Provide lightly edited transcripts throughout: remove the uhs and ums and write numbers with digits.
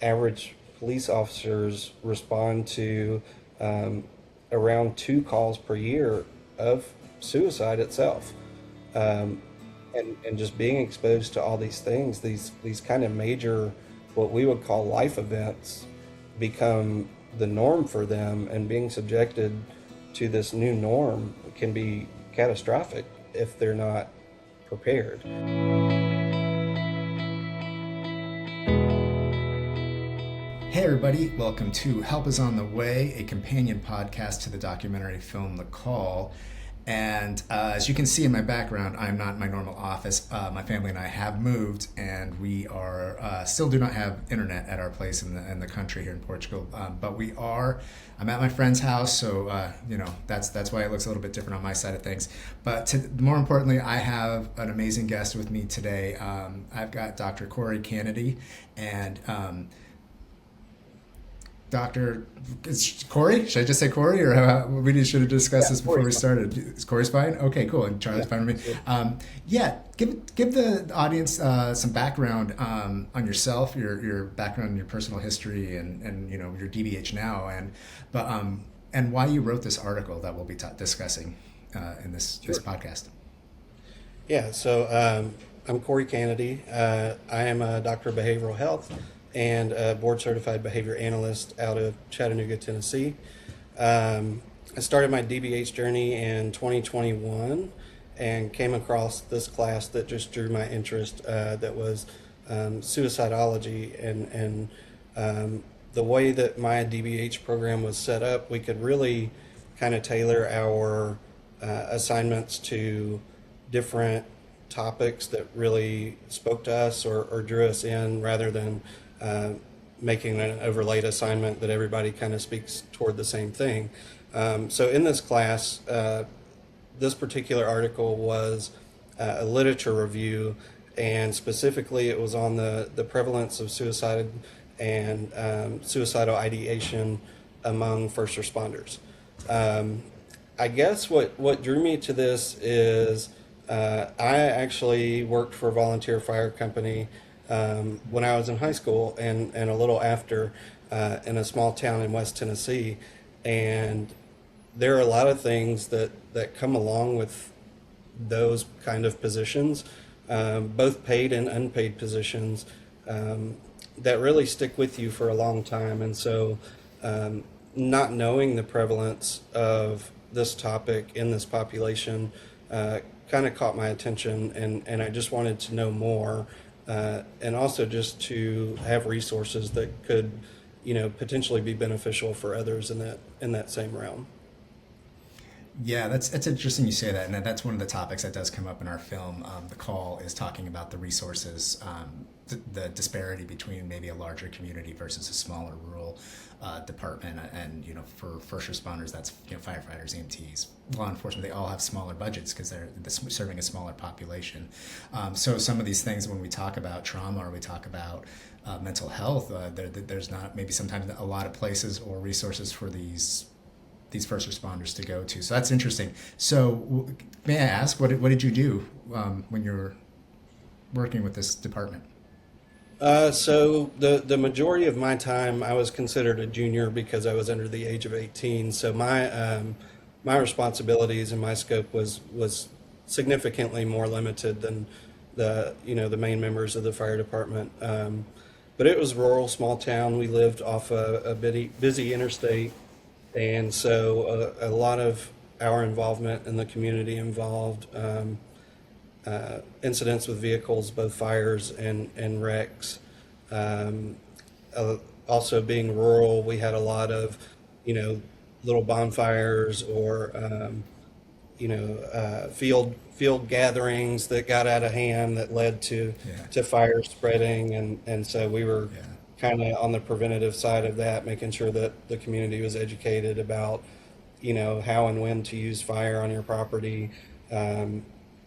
average police officers respond to around 2 calls per year of suicide itself. Um, and just being exposed to all these things, these kind of major, what we would call life events, become the norm for them, and being subjected to this new norm can be catastrophic if they're not prepared. Hey everybody, welcome to Help Is on the Way, a companion podcast to the documentary film The Call. And as you can see in my background, I'm not in my normal office. My family and I have moved, and we are still do not have internet at our place in the country here in Portugal. But we are. I'm at my friend's house, so that's why it looks a little bit different on my side of things. But more importantly, I have an amazing guest with me today. I've got Dr. Cory Cannaday and Dr. Cory? Should I just say Cory, or we should have discussed this before we started? Is Cory's fine? Okay, cool. And Charlie's fine with me. Give the audience some background on yourself, your background, your personal history, and your DBH now, and why you wrote this article that we'll be discussing in this podcast. Yeah. So I'm Cory Cannaday. I am a doctor of behavioral health and a board-certified behavior analyst out of Chattanooga, Tennessee. I started my DBH journey in 2021 and came across this class that just drew my interest, that was suicidology. And the way that my DBH program was set up, we could really kind of tailor our assignments to different topics that really spoke to us or drew us in, rather than making an overlaid assignment that everybody kind of speaks toward the same thing. So in this class, this particular article was a literature review, and specifically it was on the prevalence of suicide and suicidal ideation among first responders. I guess what drew me to this is I actually worked for a volunteer fire company when I was in high school and a little after, in a small town in West Tennessee. And there are a lot of things that come along with those kind of positions, both paid and unpaid positions, that really stick with you for a long time. And so not knowing the prevalence of this topic in this population kind of caught my attention, and I just wanted to know more. And also just to have resources that could, potentially be beneficial for others in that same realm. Yeah, that's interesting you say that, and that's one of the topics that does come up in our film. The Call is talking about the resources, the disparity between maybe a larger community versus a smaller rural department, and for first responders, that's firefighters, EMTs, law enforcement. They all have smaller budgets because they're serving a smaller population. So some of these things, when we talk about trauma or we talk about mental health, there's not maybe sometimes a lot of places or resources for these first responders to go to. So that's interesting. So may I ask, what did you do when you were working with this department? So the majority of my time, I was considered a junior because I was under the age of 18. So my responsibilities and my scope was significantly more limited than the main members of the fire department. But it was rural, small town. We lived off a busy interstate, and so a lot of our involvement in the community involved incidents with vehicles, both fires and wrecks. Also being rural, we had a lot of, little bonfires or, field gatherings that got out of hand that led to fire spreading. And so we were kind of on the preventative side of that, making sure that the community was educated about, how and when to use fire on your property.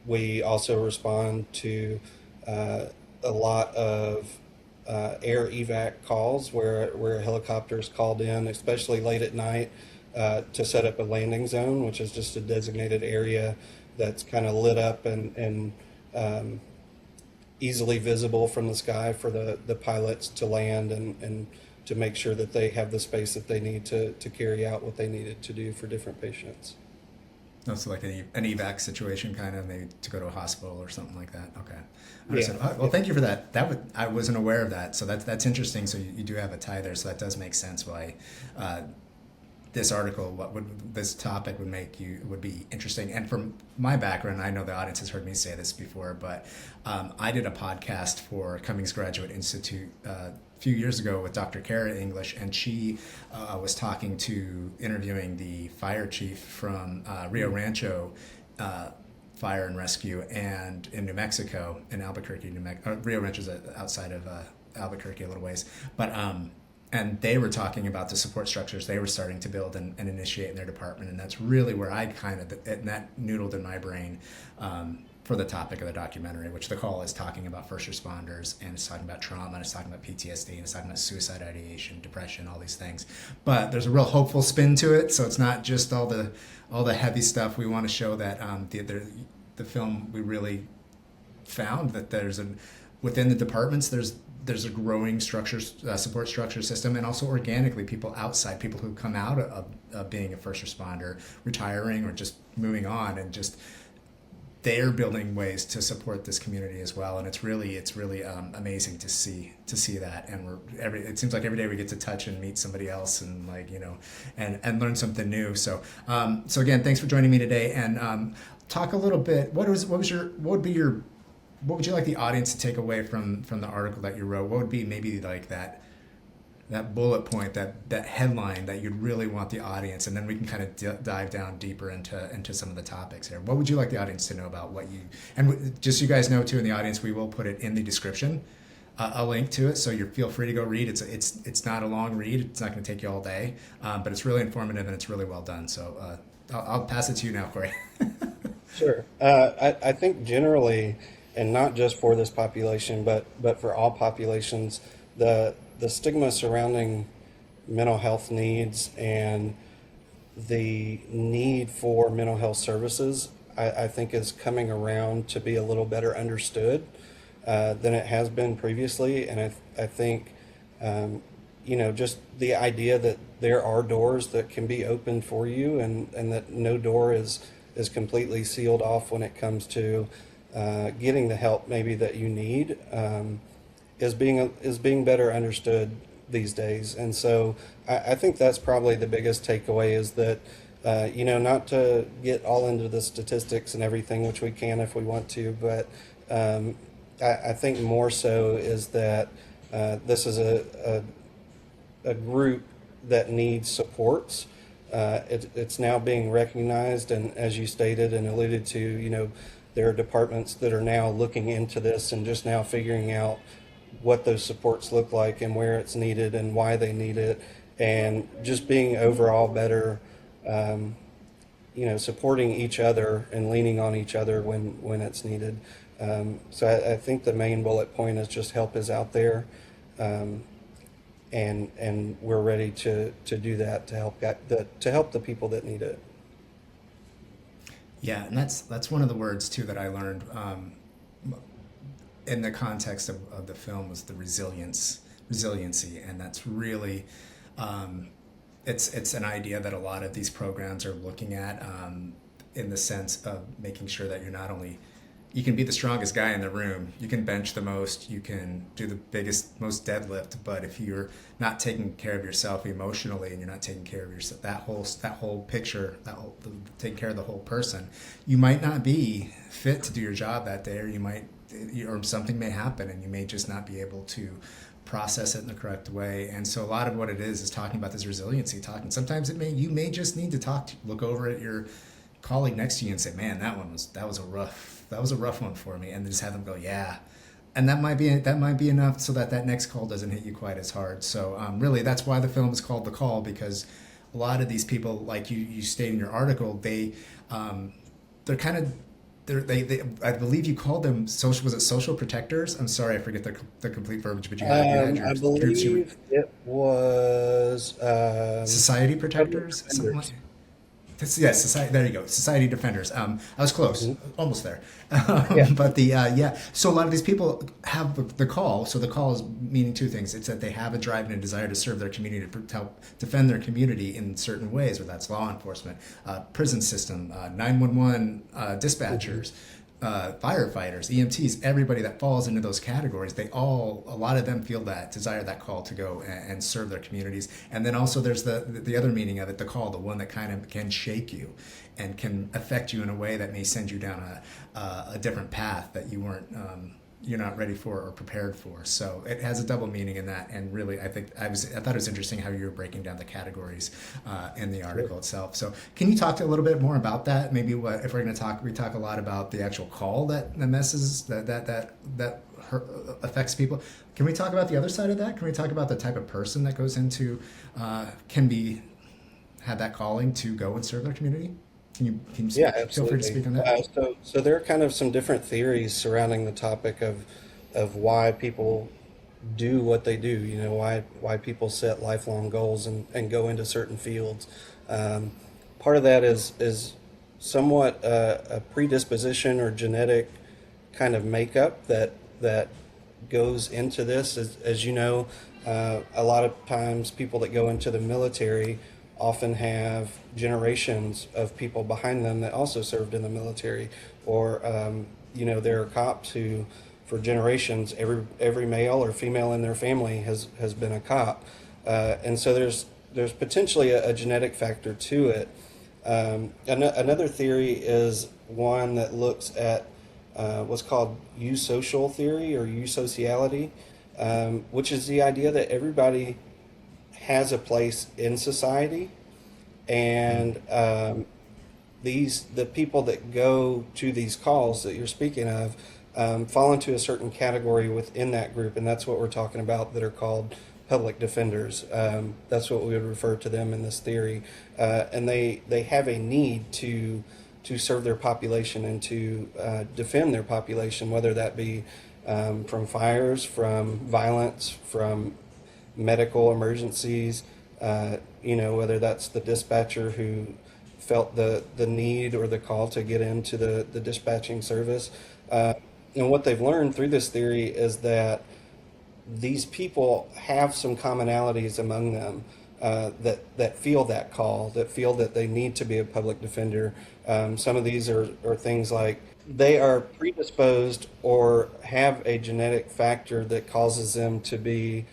We also respond to a lot of air evac calls where helicopters called in, especially late at night, to set up a landing zone, which is just a designated area that's kind of lit up and easily visible from the sky for the pilots to land and to make sure that they have the space that they need to carry out what they needed to do for different patients. No, so like an evac situation, kind of maybe to go to a hospital or something like that. Okay, Yeah. understood. Well, thank you for that. I wasn't aware of that, so that's interesting. So you do have a tie there, so that does make sense why this article, this topic would be interesting. And from my background, I know the audience has heard me say this before, but I did a podcast for Cummings Graduate Institute a few years ago with Dr. Kara English, and she was interviewing the fire chief from Rio Rancho Fire and Rescue and in New Mexico, in Albuquerque, New Mexico. Rio Rancho is outside of Albuquerque a little ways, but and they were talking about the support structures they were starting to build and initiate in their department, and that's really where I that noodled in my brain for the topic of the documentary, which the call is talking about first responders, and it's talking about trauma, and it's talking about PTSD, and it's talking about suicide ideation, depression, all these things. But there's a real hopeful spin to it, so it's not just all the heavy stuff. We want to show that the film, we really found that within the departments there's a growing support structure system, and also organically people who come out of being a first responder, retiring or just moving on, and just they're building ways to support this community as well. And it's really amazing to see that. And it seems like every day we get to touch and meet somebody else, and and learn something new. So again, thanks for joining me today, and talk a little bit. What would you like the audience to take away from the article that you wrote? What would be maybe like that bullet point, that headline that you'd really want the audience, and then we can kind of dive down deeper into some of the topics here. What would you like the audience to know about and just so you guys know too in the audience, we will put it in the description, a link to it, so you feel free to go read. It's not a long read. It's not going to take you all day, but it's really informative and it's really well done. So I'll pass it to you now, Cory. Sure. I think generally, and not just for this population, but for all populations, the stigma surrounding mental health needs and the need for mental health services, I think is coming around to be a little better understood than it has been previously. And I think, just the idea that there are doors that can be opened for you, and that no door is completely sealed off when it comes to getting the help maybe that you need, is being better understood these days. And so I think that's probably the biggest takeaway, is that not to get all into the statistics and everything, which we can if we want to, but I think more so is that this is a group that needs supports. It's now being recognized, and as you stated and alluded to, there are departments that are now looking into this and just now figuring out what those supports look like and where it's needed and why they need it, and just being overall better, supporting each other and leaning on each other when it's needed. So I think the main bullet point is just help is out there, and we're ready to do that to help the people that need it. Yeah, and that's one of the words too that I learned in the context of the film, was the resiliency, and that's really it's an idea that a lot of these programs are looking at, in the sense of making sure that you're not only, you can be the strongest guy in the room, you can bench the most, you can do the most deadlift, but if you're not taking care of yourself emotionally, and you're not taking care of yourself, that whole picture, taking care of the whole person, you might not be fit to do your job that day, or something may happen, and you may just not be able to process it in the correct way. And so a lot of what it is talking about this resiliency, sometimes you may just need to look over at your colleague next to you and say, man, that was a rough one for me, and just have them go, yeah. And that might be enough so that next call doesn't hit you quite as hard. So really, that's why the film is called The Call, because a lot of these people, like you state in your article, they're kind of, they I believe you called them social protectors? I'm sorry, I forget the complete verbiage, but you had your I believe it was society protectors, something like. Yes, society. There you go. Society defenders. I was close, almost there. Yeah. But the yeah. So a lot of these people have the call. So the call is meaning two things. It's that they have a drive and a desire to serve their community, to help defend their community in certain ways, whether that's law enforcement, prison system, 911 dispatchers. Firefighters, EMTs, everybody that falls into those categories, a lot of them feel that desire, that call to go and serve their communities. And then also there's the other meaning of it, the call, the one that kind of can shake you and can affect you in a way that may send you down a different path that you weren't, you're not ready for or prepared for. So it has a double meaning in that. And really, I thought it was interesting how you were breaking down the categories in the article itself. So can you talk a little bit more about that? Maybe if we're going to talk, we talk a lot about the actual call that messes that affects people. Can we talk about the other side of that? Can we talk about the type of person that goes into have that calling to go and serve their community? Can you Yeah, feel free to absolutely. speak on that? So there are kind of some different theories surrounding the topic of why people do what they do. You know, why people set lifelong goals and go into certain fields. Um, Part of that is somewhat a predisposition or genetic kind of makeup that goes into this. As you know, a lot of times people that go into the military often have generations of people behind them that also served in the military, or you know, there are cops who, for generations, every male or female in their family has been a cop, and so there's potentially a genetic factor to it. Another theory is one that looks at what's called eusocial theory or eusociality, which is the idea that everybody has a place in society, and the people that go to these calls that you're speaking of fall into a certain category within that group, and that's what we're talking about, that are called public defenders. That's what we would refer to them in this theory, and they have a need to serve their population and to defend their population, whether that be from fires, from violence, from medical emergencies, you know, whether that's the dispatcher who felt the need or the call to get into the dispatching service. And what they've learned through this theory is that these people have some commonalities among them, that feel that call, that feel that they need to be a public defender. Some of these are things like they are predisposed or have a genetic factor that causes them to be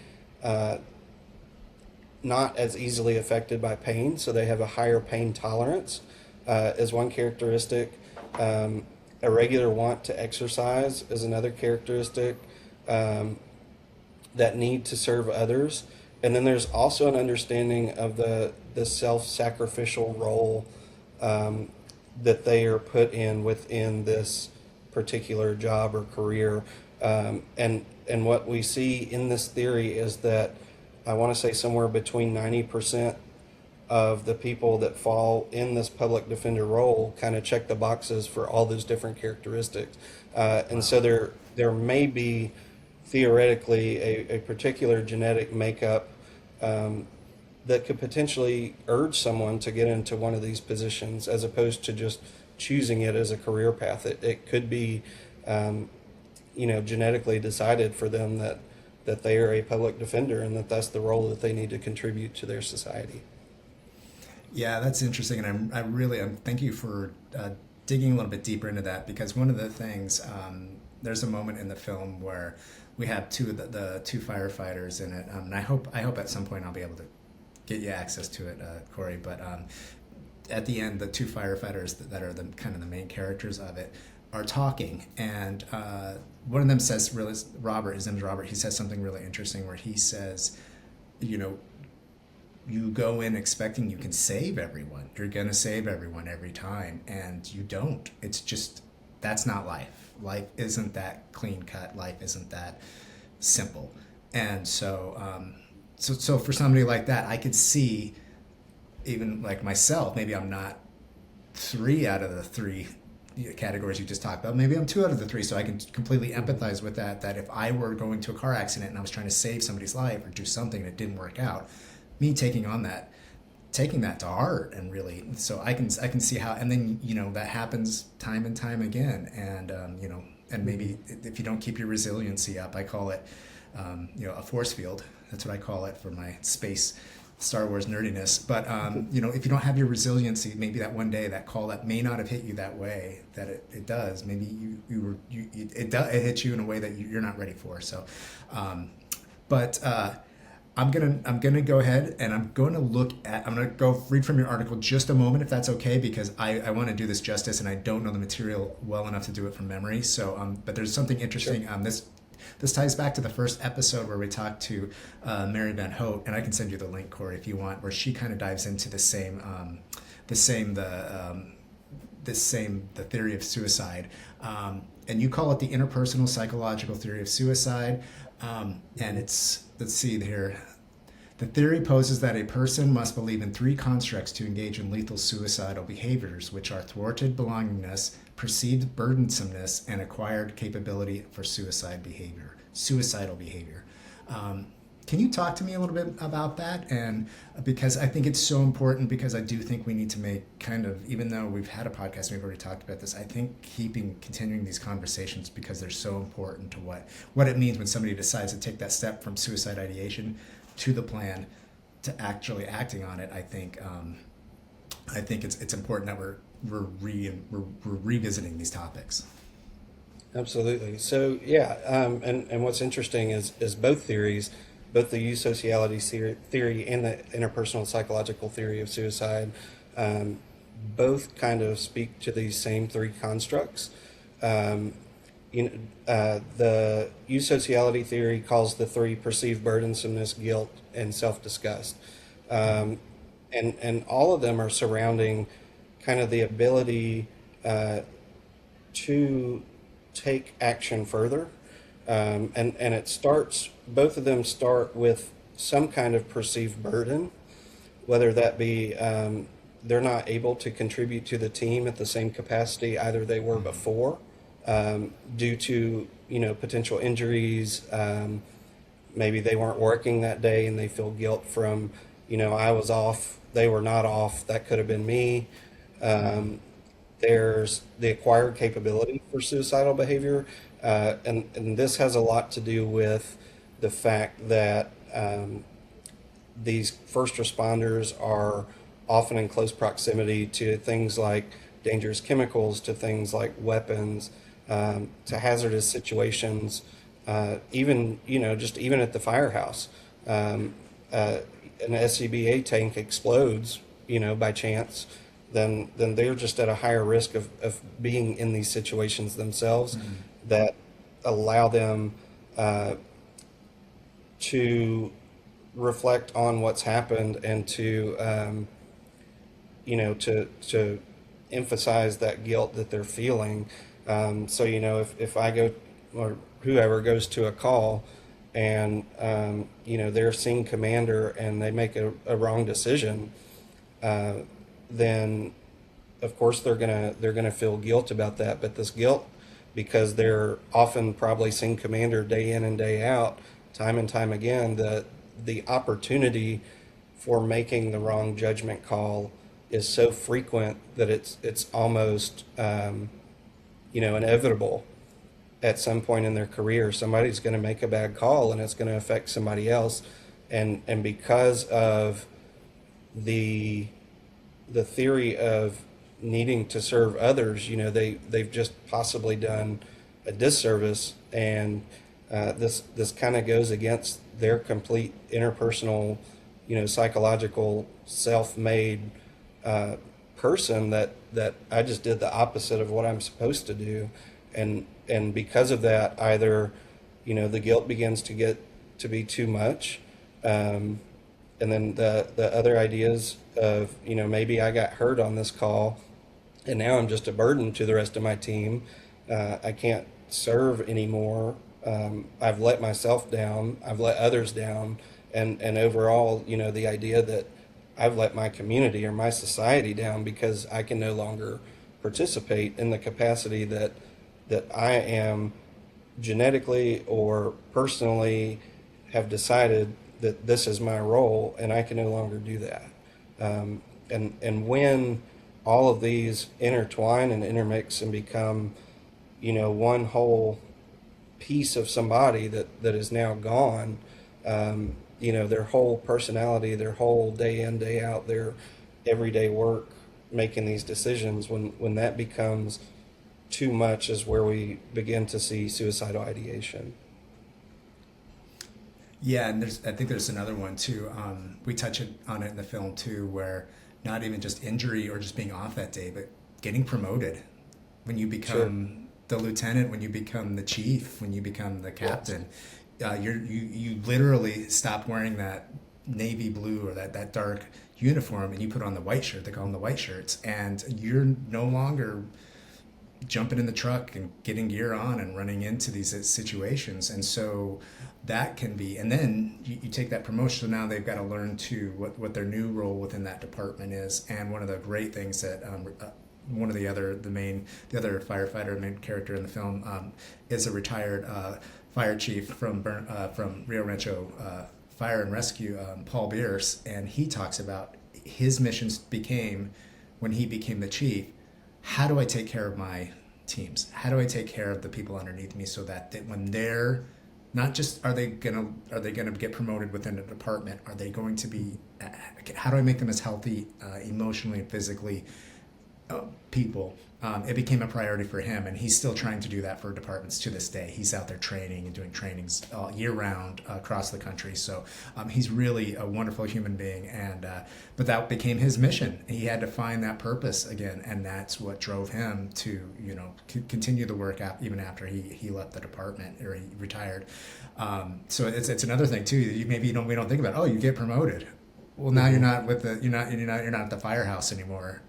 not as easily affected by pain, so they have a higher pain tolerance, is one characteristic. A regular want to exercise is another characteristic. That need to serve others. And then there's also an understanding of the self-sacrificial role that they are put in within this particular job or career. And what we see in this theory is that I want to say somewhere between 90% of the people that fall in this public defender role kind of check the boxes for all those different characteristics. And so there may be theoretically a particular genetic makeup that could potentially urge someone to get into one of these positions, as opposed to just choosing it as a career path. It could be, you know, genetically decided for them that they are a public defender and that that's the role that they need to contribute to their society. Yeah, that's interesting, and I'm thank you for digging a little bit deeper into that, because one of the things, there's a moment in the film where we have the two firefighters in it, and I hope at some point I'll be able to get you access to it, Cory. But at the end, the two firefighters that are the kind of the main characters of it are talking, and one of them says, really, Robert, his name is Robert. He says something really interesting where he says, you know, you go in expecting you can save everyone. You're going to save everyone every time, and you don't. It's just, that's not life. Life isn't that clean cut. Life isn't that simple. And so, so for somebody like that, I could see, even like myself, maybe I'm not 3 out of the 3 categories you just talked about. Maybe I'm 2 out of the 3, so I can completely empathize with that if I were going to a car accident and I was trying to save somebody's life or do something that didn't work out, me taking on that taking that to heart, and really, so I can see how, and then that happens time and time again, and and maybe if you don't keep your resiliency up, I call it a force field. That's what I call it for my space Star Wars nerdiness. But if you don't have your resiliency, maybe that one day that call that may not have hit you that way that it does. Maybe it hits you in a way that you're not ready for. So, but I'm gonna go ahead and I'm gonna go read from your article just a moment, if that's okay, because I want to do this justice and I don't know the material well enough to do it from memory. So but there's something interesting. Sure. This ties back to the first episode where we talked to Mary Van Hout, and I can send you the link, Cory, if you want, where she kind of dives into the theory of suicide, and you call it the interpersonal psychological theory of suicide, and let's see here. The theory poses that a person must believe in three constructs to engage in lethal suicidal behaviors, which are thwarted belongingness, perceived burdensomeness, and acquired capability for suicidal behavior. Can you talk to me a little bit about that? And because I think it's so important, because I do think we need to make even though we've had a podcast, we've already talked about this, I think continuing these conversations, because they're so important to what it means when somebody decides to take that step from suicide ideation to the plan to actually acting on it. I think it's important that we're revisiting these topics. Absolutely. So yeah, and what's interesting is both theories, both the eusociality theory and the interpersonal psychological theory of suicide, both kind of speak to these same three constructs. The eusociality theory calls the three perceived burdensomeness, guilt, and self-disgust, and all of them are surrounding kind of the ability to take action further, and both of them start with some kind of perceived burden, whether that be they're not able to contribute to the team at the same capacity either they were before, due to potential injuries. Maybe they weren't working that day and they feel guilt from I was off, they were not off, that could have been me. There's the acquired capability for suicidal behavior, and this has a lot to do with the fact that these first responders are often in close proximity to things like dangerous chemicals, to things like weapons, to hazardous situations, even at the firehouse. An SCBA tank explodes, by chance, then they're just at a higher risk of being in these situations themselves, that allow them to reflect on what's happened and to to emphasize that guilt that they're feeling. So if I go, or whoever goes to a call, and they're seeing commander and they make a wrong decision, then of course they're gonna feel guilt about that. But this guilt, because they're often probably seeing commander day in and day out, time and time again, the opportunity for making the wrong judgment call is so frequent that it's almost inevitable. At some point in their career, somebody's going to make a bad call and it's going to affect somebody else, and because of the theory of needing to serve others, they've just possibly done a disservice, and this kind of goes against their complete interpersonal, psychological self-made person, that I just did the opposite of what I'm supposed to do. And because of that, either, the guilt begins to get to be too much. And then the other ideas of, maybe I got hurt on this call and now I'm just a burden to the rest of my team. I can't serve anymore. I've let myself down. I've let others down. And overall, the idea that I've let my community or my society down because I can no longer participate in the capacity that I am genetically or personally have decided that this is my role, and I can no longer do that. And when all of these intertwine and intermix and become, one whole piece of somebody that is now gone, their whole personality, their whole day in, day out, their everyday work, making these decisions, when that becomes too much is where we begin to see suicidal ideation. Yeah, and I think there's another one too. We touch on it in the film too, where not even just injury or just being off that day, but getting promoted. When you Sure. become the lieutenant, when you become the chief, when you become the Yes. captain, you literally stop wearing that navy blue or that dark uniform, and you put on the white shirt. They call them the white shirts, and you're no longer jumping in the truck and getting gear on and running into these situations. And so that can be, and then you take that promotion, so now they've got to learn to what their new role within that department is. And one of the great things that one of the other firefighter, main character in the film, is a retired fire chief from Rio Rancho Fire and Rescue, Paul Bierce, and he talks about his missions became, when he became the chief, how do I take care of my teams? How do I take care of the people underneath me, so that when they're not just are they gonna get promoted within a department, are they going to be, how do I make them as healthy emotionally and physically people? It became a priority for him, and he's still trying to do that for departments to this day. He's out there training and doing trainings all year round across the country. So he's really a wonderful human being, and but that became his mission. He had to find that purpose again, and that's what drove him to continue the work even after he left the department or he retired. So it's another thing too. Maybe we don't think about. Oh, you get promoted. Well, now Hmm. you're not at the firehouse anymore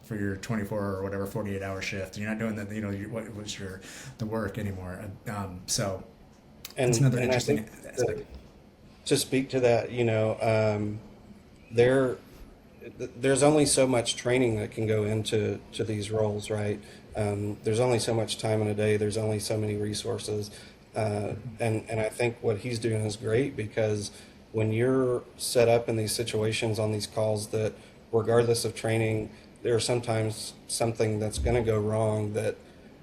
for your 24 or whatever 48-hour shift. You're not doing that. What was the work anymore. So it's another And I interesting think aspect. to speak to that, there there's only so much training that can go into these roles, right? There's only so much time in a day. There's only so many resources, and I think what he's doing is great, because when you're set up in these situations on these calls, that regardless of training, there's sometimes something that's going to go wrong that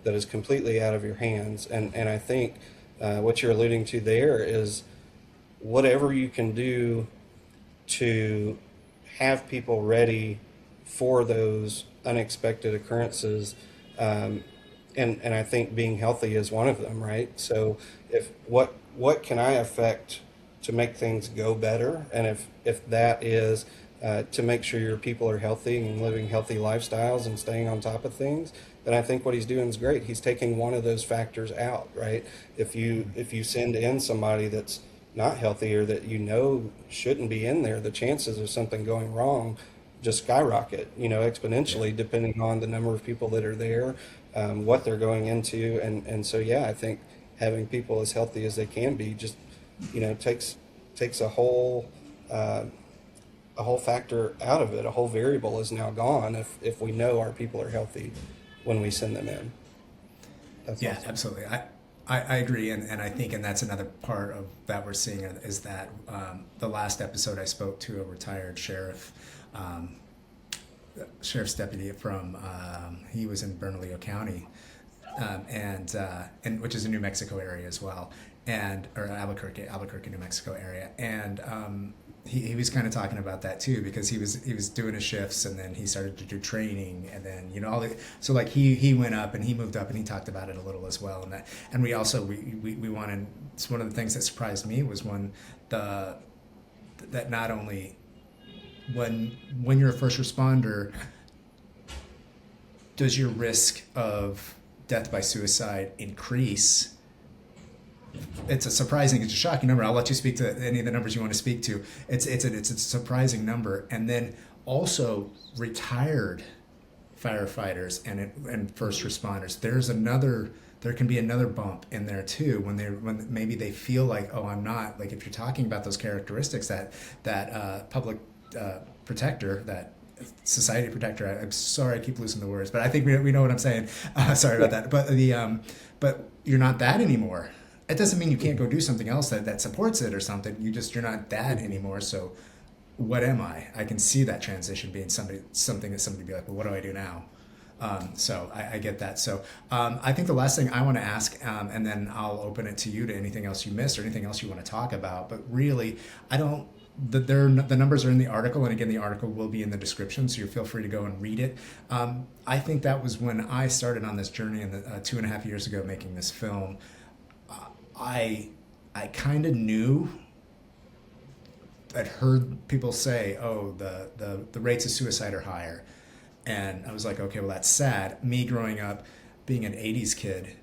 is completely out of your hands, and I think what you're alluding to there is whatever you can do to have people ready for those unexpected occurrences. Um, and I think being healthy is one of them, right? So if what can I affect to make things go better, and if that is to make sure your people are healthy and living healthy lifestyles and staying on top of things, then I think what he's doing is great. He's taking one of those factors out, right? If you send in somebody that's not healthy, or that shouldn't be in there, the chances of something going wrong just skyrocket, Yeah. exponentially, depending on the number of people that are there, what they're going into, and so yeah, I think having people as healthy as they can be just, takes uh, a whole factor out of it. A whole variable is now gone if we know our people are healthy when we send them in. That's Yeah, awesome. absolutely. I agree, and I think, and that's another part of that we're seeing is that the last episode I spoke to a retired um, sheriff's deputy from he was in Bernalillo County, and which is a New Mexico area as well, and or Albuquerque, New Mexico area, and he was kind of talking about that too, because he was doing his shifts, and then he started to do training, and then so like he went up and he moved up, and he talked about it a little as well, and we also we wanted, it's one of the things that surprised me was when the that not only when you're a first responder, does your risk of death by suicide increase? It's a shocking number. I'll let you speak to any of the numbers you want to speak to. It's a surprising number, and then also retired firefighters and first responders. There can be another bump in there too, when maybe they feel like, oh, I'm not, like, if you're talking about those characteristics, that public protector, that society protector. I'm sorry, I keep losing the words, but I think we know what I'm saying. Sorry about Yeah. that. But you're not that anymore. It doesn't mean you can't go do something else that supports it or something. You're not that Mhm. anymore. So what am I? I can see that transition being something that somebody would be like, well, what do I do now? So I get that. So I think the last thing I want to ask, and then I'll open it to you to anything else you missed or anything else you want to talk about. But really, I don't. The numbers are in the article, and again, the article will be in the description, so you feel free to go and read it. I think that was when I started on this journey in the 2.5 years ago making this film. I kind of knew. I'd heard people say, "Oh, the rates of suicide are higher," and I was like, "Okay, well that's sad." Me growing up, being an '80s kid,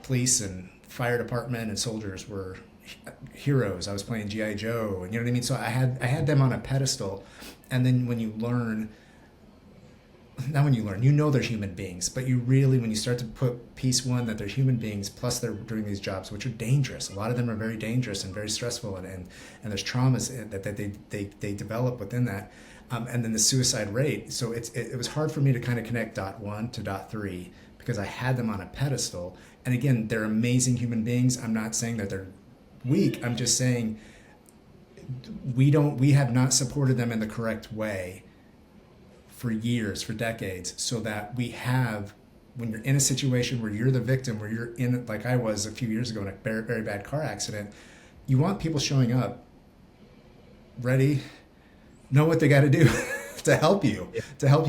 police and fire department and soldiers were heroes. I was playing GI Joe, and you know what I mean. So I had them on a pedestal, and then when you learn, not when you learn, they're human beings, but you really, when you start to put piece one that they're human beings, plus they're doing these jobs which are dangerous. A lot of them are very dangerous and very stressful, and there's traumas that they develop within that, and then the suicide rate. So it was hard for me to kind of connect dot one to dot three because I had them on a pedestal. And again, they're amazing human beings. I'm not saying that they're weak. I'm just saying we have not supported them in the correct way for years, for decades, so that we have, when you're in a situation where you're the victim, where you're in, like I was a few years ago in a very, very bad car accident, you want people showing up, ready, know what they got to do to help you,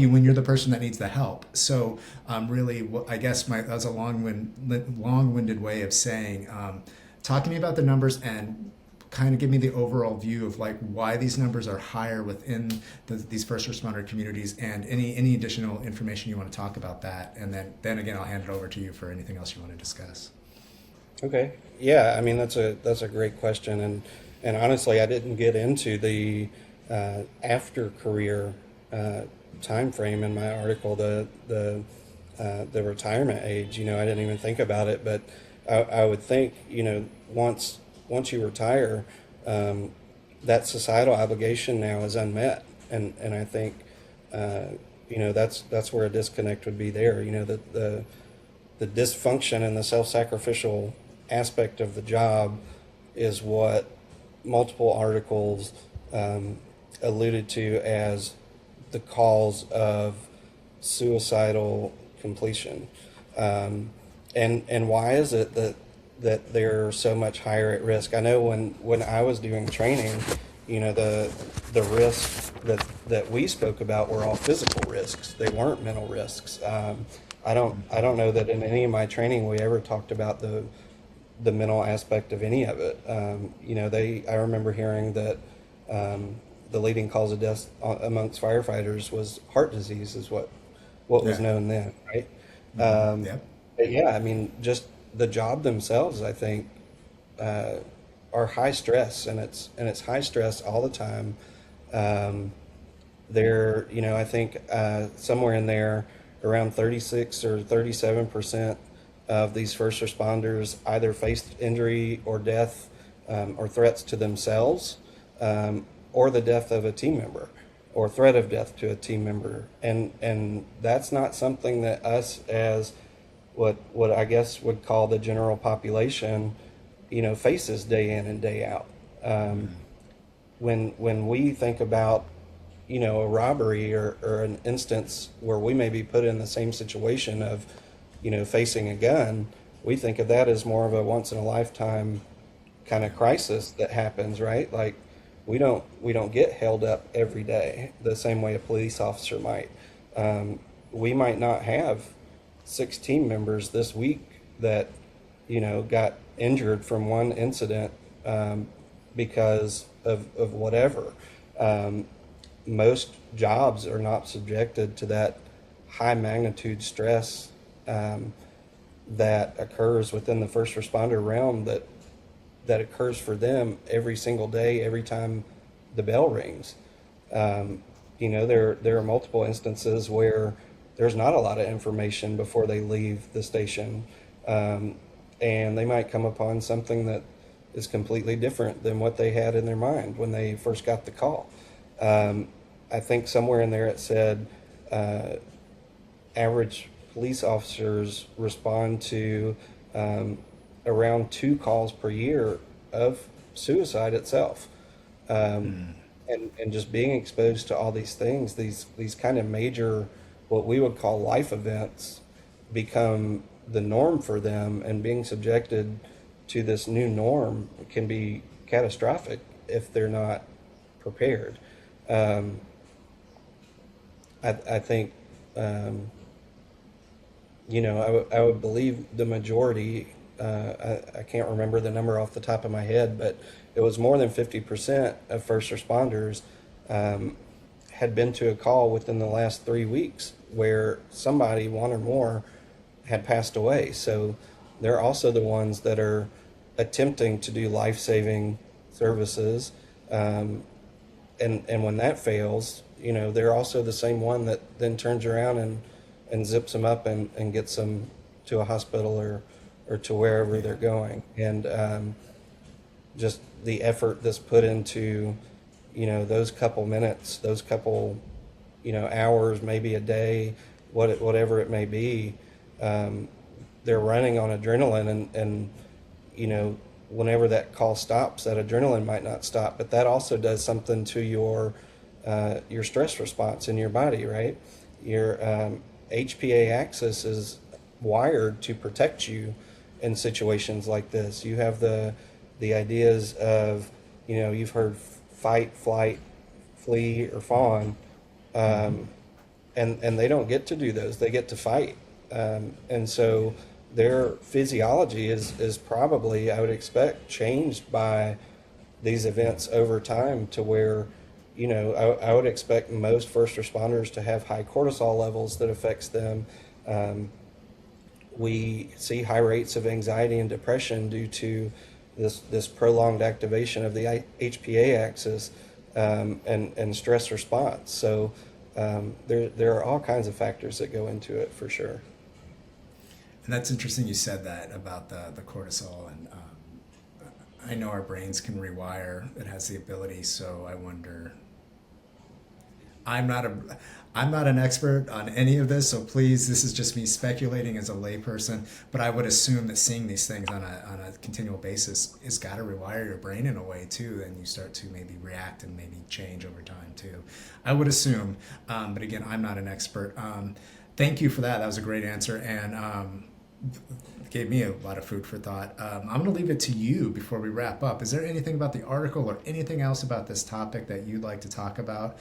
when you're the person that needs the help. So really, I guess that was a long-winded way of saying, talk to me about the numbers and kind of give me the overall view of like why these numbers are higher within these first responder communities, and any additional information you want to talk about that. And then again, I'll hand it over to you for anything else you want to discuss. Okay. Yeah, I mean that's a great question, and honestly, I didn't get into the after career time frame in my article, the retirement age. I didn't even think about it, but I would think once you retire, that societal obligation now is unmet, and I think that's where a disconnect would be there. The dysfunction and the self-sacrificial aspect of the job is what multiple articles alluded to as the cause of suicidal completion. And why is it that they're so much higher at risk? I know when I was doing training, the risks that we spoke about were all physical risks. They weren't mental risks. I don't know that in any of my training we ever talked about the mental aspect of any of it. I remember hearing that the leading cause of death amongst firefighters was heart disease, is what was known then, right? Yeah. But yeah, I mean, just the job themselves, I think, are high stress, and it's high stress all the time. I think somewhere in there, around 36 or 37% of these first responders either faced injury or death, or threats to themselves, or the death of a team member, or threat of death to a team member, and that's not something that us as what I guess would call the general population, faces day in and day out. When we think about, a robbery or an instance where we may be put in the same situation of, facing a gun, we think of that as more of a once in a lifetime kind of crisis that happens, right? Like we don't get held up every day the same way a police officer might. We might not have 6 team members this week that got injured from one incident because of whatever. Most jobs are not subjected to that high magnitude stress that occurs within the first responder realm that occurs for them every single day, every time the bell rings. There are multiple instances where there's not a lot of information before they leave the station, and they might come upon something that is completely different than what they had in their mind when they first got the call. I think somewhere in there it said average police officers respond to around 2 calls per year of suicide itself. and just being exposed to all these things, these kind of major, what we would call life events, become the norm for them, and being subjected to this new norm can be catastrophic if they're not prepared. Um, I think, um, I would believe the majority, I can't remember the number off the top of my head, but it was more than 50% of first responders um, had been to a call within the last 3 weeks where somebody, one or more, had passed away. So they're also the ones that are attempting to do life-saving services. Um, and when that fails, they're also the same one that then turns around and zips them up and gets them to a hospital or to wherever they're going. And just the effort that's put into, those couple minutes, those couple, hours, maybe a day, whatever it may be, um, they're running on adrenaline, and whenever that call stops, that adrenaline might not stop, but that also does something to your stress response in your body, right? Your HPA axis is wired to protect you in situations like this. You have the ideas of, you've heard fight, flight, flee, or fawn, um, and they don't get to do those. They get to fight, and so their physiology is probably, I would expect, changed by these events over time to where, I would expect most first responders to have high cortisol levels that affects them. Um, we see high rates of anxiety and depression due to this prolonged activation of the HPA axis, and stress response. So there are all kinds of factors that go into it for sure. And that's interesting you said that about the cortisol. And I know our brains can rewire. It has the ability. So I wonder, I'm not a I'm not an expert on any of this, so please, this is just me speculating as a layperson. But I would assume that seeing these things on a continual basis has got to rewire your brain in a way too, and you start to maybe react and maybe change over time too. I would assume, but again, I'm not an expert. Thank you for that. That was a great answer, and gave me a lot of food for thought. I'm going to leave it to you before we wrap up. Is there anything about the article or anything else about this topic that you'd like to talk about,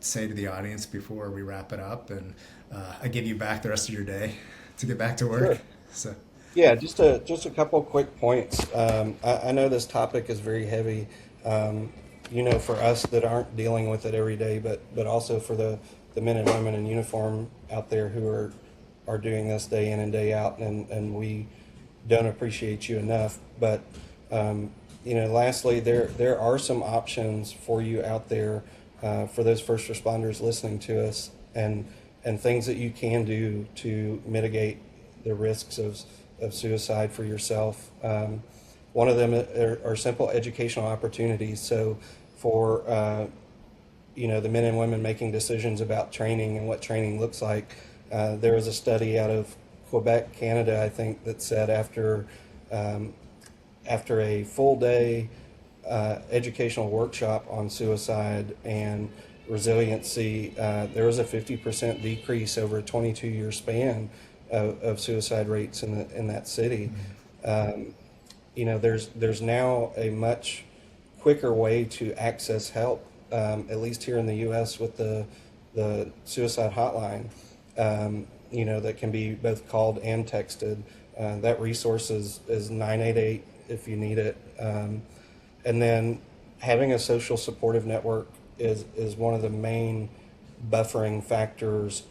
say to the audience before we wrap it up? And I give you back the rest of your day to get back to work. Sure. So, Yeah, just a couple quick points. I know this topic is very heavy, for us that aren't dealing with it every day, but also for the men and women in uniform out there who are doing this day in and day out, and we don't appreciate you enough. But lastly, there are some options for you out there, for those first responders listening to us, and things that you can do to mitigate the risks of suicide for yourself. One of them are simple educational opportunities. So for the men and women making decisions about training and what training looks like, there was a study out of Quebec, Canada, I think, that said after a full day educational workshop on suicide and resiliency, there was a 50% decrease over a 22-year span of suicide rates in that city. There's now a much quicker way to access help, at least here in the U.S. with the suicide hotline, that can be both called and texted. That resource is 988 if you need it. And then having a social supportive network is one of the main buffering factors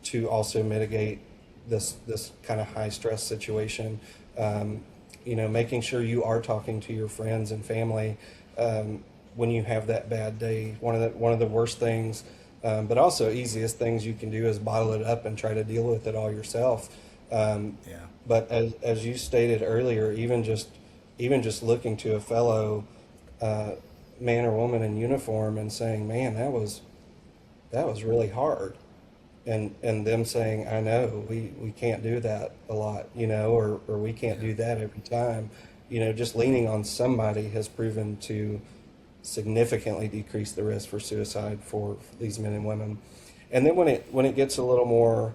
to also mitigate this kind of high stress situation. Making sure you are talking to your friends and family when you have that bad day. One of the worst things, but also easiest things you can do is bottle it up and try to deal with it all yourself. yeah. But as you stated earlier, even just looking to a fellow man or woman in uniform and saying, "Man, that was really hard," and them saying, "I know, we can't do that a lot, or we can't do that every time," just leaning on somebody has proven to significantly decrease the risk for suicide for these men and women. And then when it gets a little more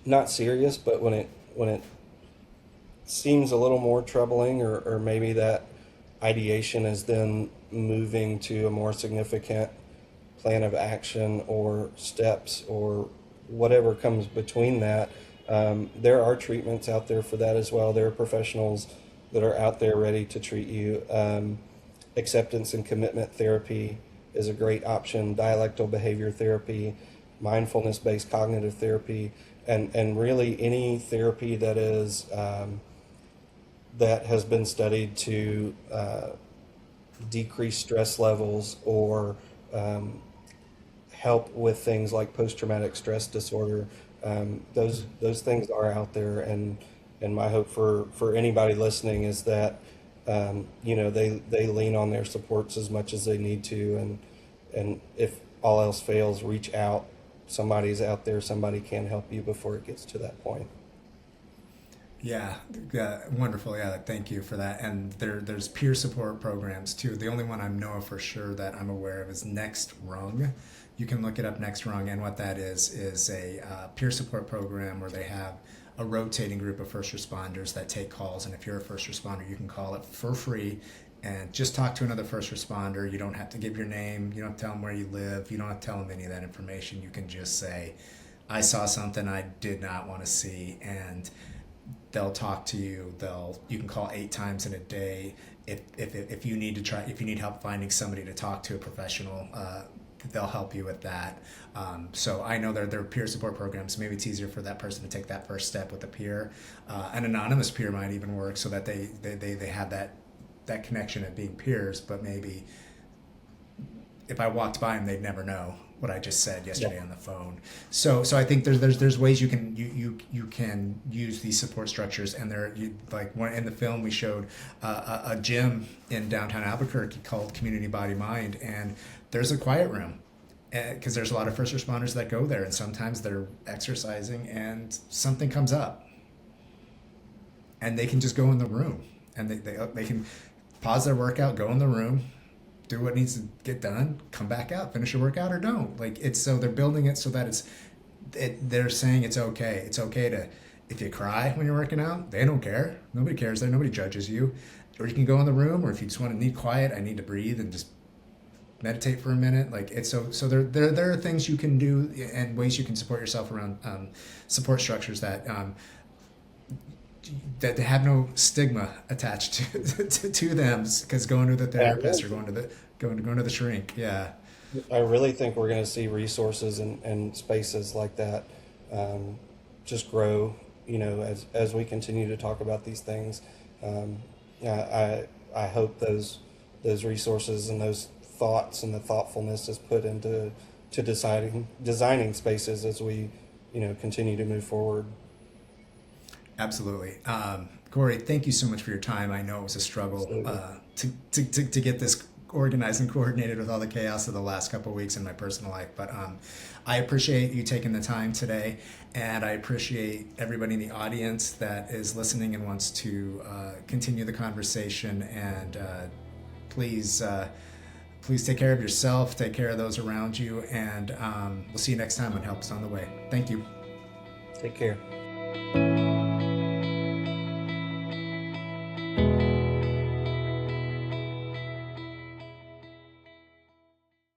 not serious, but when it seems a little more troubling, or maybe that ideation is then moving to a more significant plan of action or steps or whatever comes between that, there are treatments out there for that as well. There are professionals that are out there ready to treat you. Acceptance and commitment therapy is a great option. Dialectal behavior therapy, mindfulness-based cognitive therapy, and really any therapy that is that has been studied to decrease stress levels or help with things like post-traumatic stress disorder. Those things are out there, and my hope for anybody listening is that they lean on their supports as much as they need to, and if all else fails, reach out. Somebody's out there. Somebody can help you before it gets to that point. Yeah, wonderful. Yeah, thank you for that. And there's peer support programs too. The only one I know of for sure that I'm aware of is Next Rung. You can look it up, Next Rung, and what that is a peer support program where they have a rotating group of first responders that take calls. And if you're a first responder, you can call it for free and just talk to another first responder. You don't have to give your name. You don't have to tell them where you live. You don't have to tell them any of that information. You can just say, I saw something I did not want to see, and they'll talk to you. You can call 8 times in a day. If you need help finding somebody to talk to, a professional, they'll help you with that. So I know there are peer support programs. Maybe it's easier for that person to take that first step with a peer. An anonymous peer might even work, so that they have that connection of being peers. But maybe if I walked by them, they'd never know what I just said yesterday on the phone. So I think there's ways you can use these support structures, and in the film we showed a gym in downtown Albuquerque called Community Body Mind, and there's a quiet room because there's a lot of first responders that go there, and sometimes they're exercising and something comes up, and they can just go in the room, and they can pause their workout, go in the room, do what needs to get done, come back out, finish your workout, or don't. So they're building it so that they're saying it's okay. It's okay to, if you cry when you're working out, they don't care. Nobody cares there. Nobody judges you. Or you can go in the room, or if you just need quiet, I need to breathe and just meditate for a minute. So there are things you can do and ways you can support yourself around support structures that they have no stigma attached to them, because going to the therapist or going to the shrink. Yeah. I really think we're going to see resources and spaces like that just grow, as we continue to talk about these things. I hope those resources and those thoughts and the thoughtfulness is put into designing spaces as we, continue to move forward. Absolutely. Cory, thank you so much for your time. I know it was a struggle to get this organized and coordinated with all the chaos of the last couple of weeks in my personal life. But I appreciate you taking the time today, and I appreciate everybody in the audience that is listening and wants to continue the conversation. And please take care of yourself, take care of those around you, and we'll see you next time on Help is on the Way. Thank you. Take care.